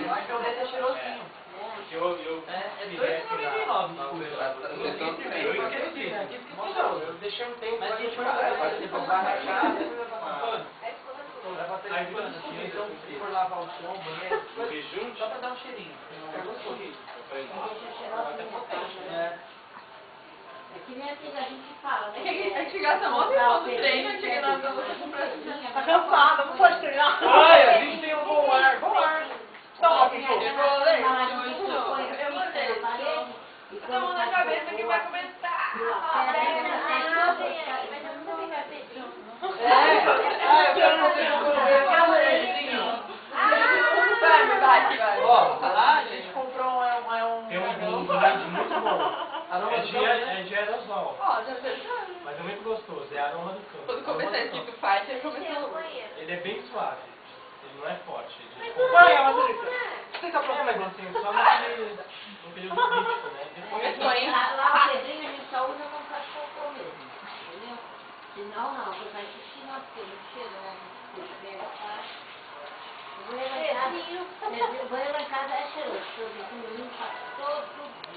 Porque o desse é cheirosinho. É 2,99. Eu esqueci. Eu deixei um tempo. Mas deixa eu ver. Depois vai rachar. Aí então, se for lavar o chão, banheiro, só pra dar um cheirinho. É gostoso. É que nem assim que a gente fala. É que a gente gasta mó tempo no treino, a gente não dá pra Tá cansada, não pode treinar. Ai, a gente tem um bom ar. Bom ar. Então, Eu gostei. Todo mundo na cabeça que vai começar. Eu quero fazer Ó, lá a gente comprou Tem um blend muito bom. É de aerosol, Ó, já pensou? mas é muito gostoso. É aroma do campo. Quando começar esse tipo fight, ele começou. Ele é bem suave. Ele não é forte. vai, é uma delícia. Mas assim, só no período crítico, né? Começou, hein? Lá o pedrinho a gente só usa quando faz cocô mesmo. Entendeu? Senão não, porque vai xixi nós temos cheirão. O banheiro lá em casa é cheiroso, porque o vizinho limpa todo